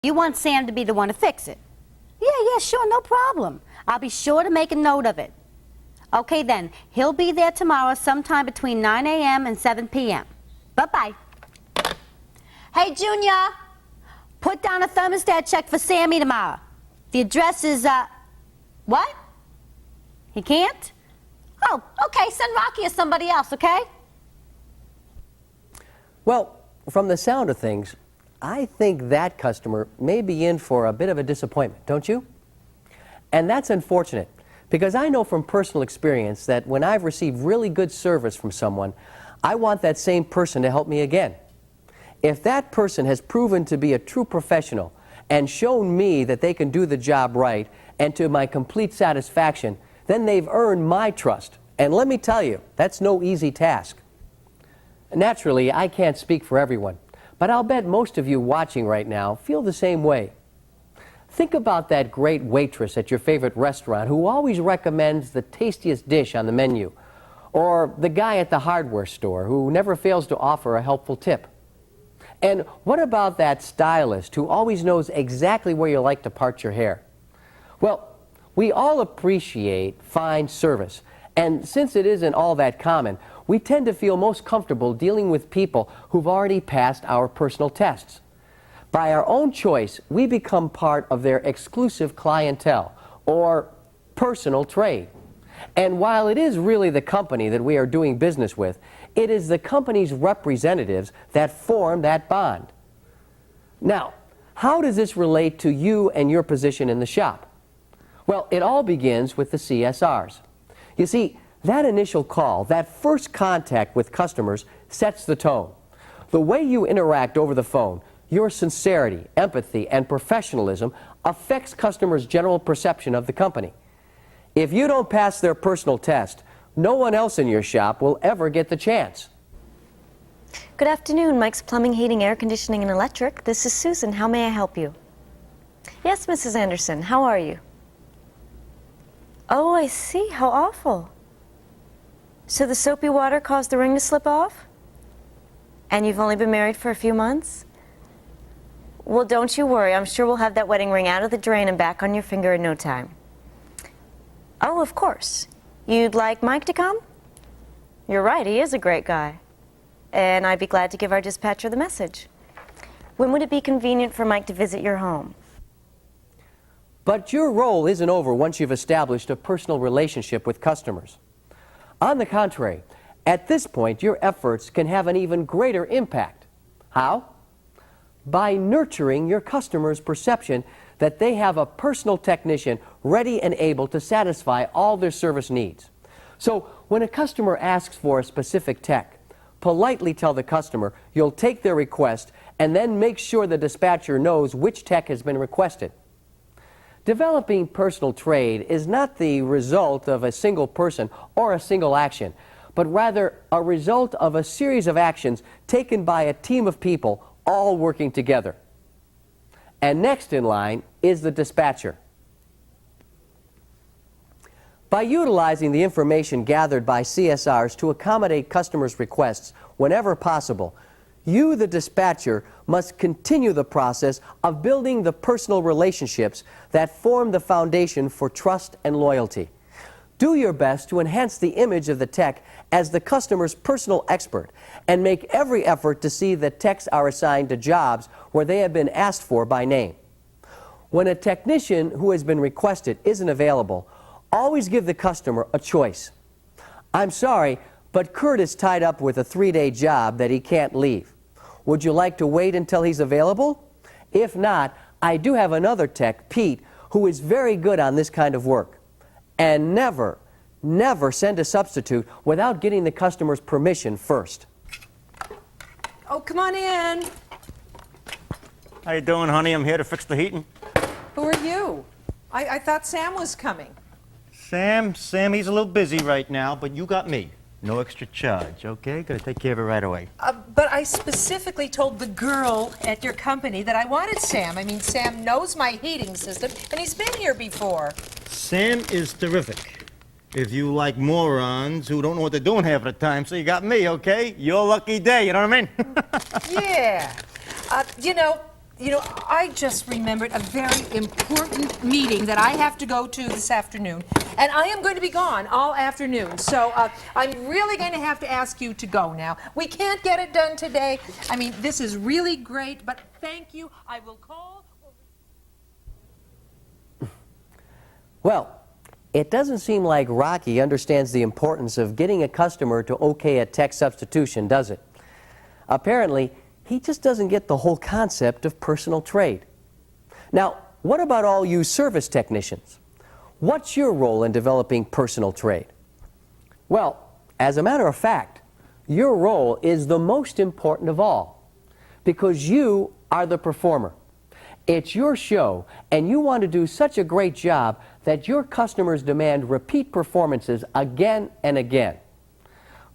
You want Sam to be the one to fix it? Yeah, sure, no problem. I'll be sure to make a note of it. Okay then, he'll be there tomorrow sometime between 9 a.m. and 7 p.m. Bye-bye. Hey, Junior, put down a thermostat check for Sammy tomorrow. The address is, what? He can't? Oh, okay, send Rocky or somebody else, okay? Well, from the sound of things, I think that customer may be in for a bit of a disappointment, don't you? And that's unfortunate, because I know from personal experience that when I've received really good service from someone, I want that same person to help me again. If that person has proven to be a true professional and shown me that they can do the job right and to my complete satisfaction, then they've earned my trust. And let me tell you, that's no easy task. Naturally, I can't speak for everyone, but I'll bet most of you watching right now feel the same way. Think about that great waitress at your favorite restaurant who always recommends the tastiest dish on the menu, or the guy at the hardware store who never fails to offer a helpful tip. And what about that stylist who always knows exactly where you like to part your hair? Well, we all appreciate fine service, and since it isn't all that common, we tend to feel most comfortable dealing with people who've already passed our personal tests. By our own choice, we become part of their exclusive clientele, or personal trade. And while it is really the company that we are doing business with, it is the company's representatives that form that bond. Now, how does this relate to you and your position in the shop? Well, it all begins with the CSRs. You see, that initial call, that first contact with customers, sets the tone. The way you interact over the phone, your sincerity, empathy, and professionalism affects customers' general perception of the company. If you don't pass their personal test, no one else in your shop will ever get the chance. Good afternoon, Mike's Plumbing, Heating, Air Conditioning, and Electric. This is Susan. How may I help you? Yes, Mrs. Anderson. How are you? Oh, I see. How awful. So the soapy water caused the ring to slip off? And you've only been married for a few months? Well, don't you worry. I'm sure we'll have that wedding ring out of the drain and back on your finger in no time. Oh, of course. You'd like Mike to come? You're right, he is a great guy. And I'd be glad to give our dispatcher the message. When would it be convenient for Mike to visit your home? But your role isn't over once you've established a personal relationship with customers. On the contrary, at this point, your efforts can have an even greater impact. How? By nurturing your customers' perception that they have a personal technician ready and able to satisfy all their service needs. So when a customer asks for a specific tech, politely tell the customer you'll take their request and then make sure the dispatcher knows which tech has been requested. Developing personal trade is not the result of a single person or a single action, but rather a result of a series of actions taken by a team of people all working together. And next in line is the dispatcher. By utilizing the information gathered by CSRs to accommodate customers' requests whenever possible, you, the dispatcher, must continue the process of building the personal relationships that form the foundation for trust and loyalty. Do your best to enhance the image of the tech as the customer's personal expert, and make every effort to see that techs are assigned to jobs where they have been asked for by name. When a technician who has been requested isn't available, always give the customer a choice. I'm sorry, but Kurt is tied up with a 3-day job that he can't leave. Would you like to wait until he's available? If not, I do have another tech, Pete, who is very good on this kind of work. And never send a substitute without getting the customer's permission first. Oh, come on in. How you doing, honey? I'm here to fix the heating. Who are you? I thought Sam was coming. Sam, he's a little busy right now, but you got me. No extra charge, okay? Gonna take care of it right away. But I specifically told the girl at your company that I wanted Sam. I mean, Sam knows my heating system, and he's been here before. Sam is terrific. If you like morons who don't know what they're doing half the time, so you got me, okay? Your lucky day, you know what I mean? Yeah. You know, You know, I just remembered a very important meeting that I have to go to this afternoon. And I am going to be gone all afternoon. So I'm really going to have to ask you to go now. We can't get it done today. I mean, this is really great, but thank you. I will call. Well, it doesn't seem like Rocky understands the importance of getting a customer to okay a tech substitution, does it? Apparently, he just doesn't get the whole concept of personal trade. Now, what about all you service technicians? What's your role in developing personal trade? Well, as a matter of fact, your role is the most important of all, because you are the performer. It's your show, and you want to do such a great job that your customers demand repeat performances again and again.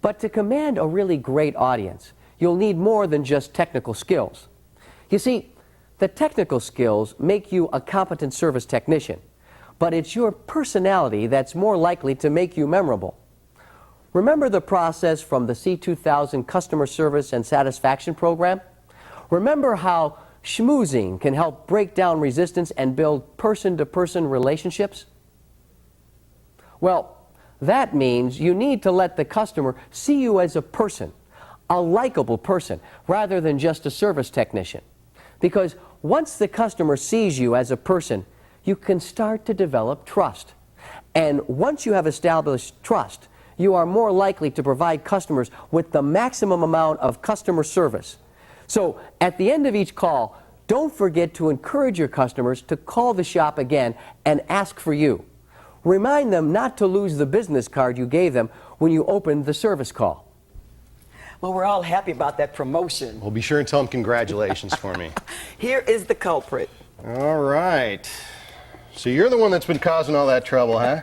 But to command a really great audience, you'll need more than just technical skills. You see, the technical skills make you a competent service technician, but it's your personality that's more likely to make you memorable. Remember the process from the C2000 Customer Service and Satisfaction Program? Remember how schmoozing can help break down resistance and build person-to-person relationships? Well, that means you need to let the customer see you as a person, a likable person, rather than just a service technician. Because once the customer sees you as a person, you can start to develop trust. And once you have established trust, you are more likely to provide customers with the maximum amount of customer service. So at the end of each call, don't forget to encourage your customers to call the shop again and ask for you. Remind them not to lose the business card you gave them when you opened the service call. Well, we're all happy about that promotion. Well, be sure and tell him congratulations for me. Here is the culprit. All right. So you're the one that's been causing all that trouble, huh?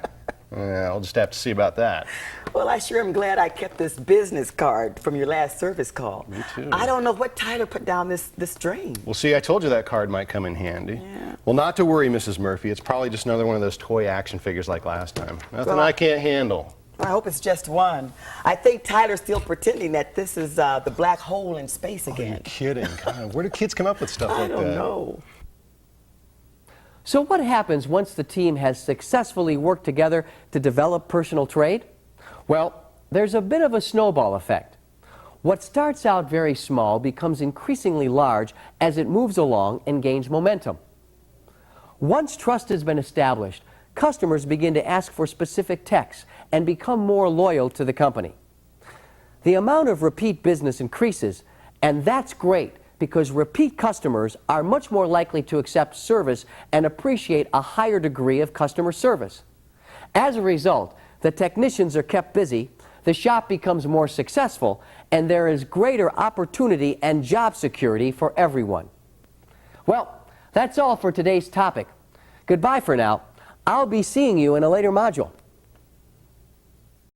Yeah, I'll just have to see about that. Well, I sure am glad I kept this business card from your last service call. Me too. I don't know what Tyler put down this drain. Well, see, I told you that card might come in handy. Yeah. Well, not to worry, Mrs. Murphy. It's probably just another one of those toy action figures like last time. Nothing Well, I can't handle. I hope it's just one. I think Tyler's still pretending that this is the black hole in space Are you again. kidding? God, where do kids come up with stuff I like don't that? know. So what happens once the team has successfully worked together to develop personal trade? Well, there's a bit of a snowball effect. What starts out very small becomes increasingly large as it moves along and gains momentum. Once trust has been established, customers begin to ask for specific techs and become more loyal to the company. The amount of repeat business increases, and that's great because repeat customers are much more likely to accept service and appreciate a higher degree of customer service. As a result, the technicians are kept busy, the shop becomes more successful, and there is greater opportunity and job security for everyone. Well, that's all for today's topic. Goodbye for now. I'll be seeing you in a later module.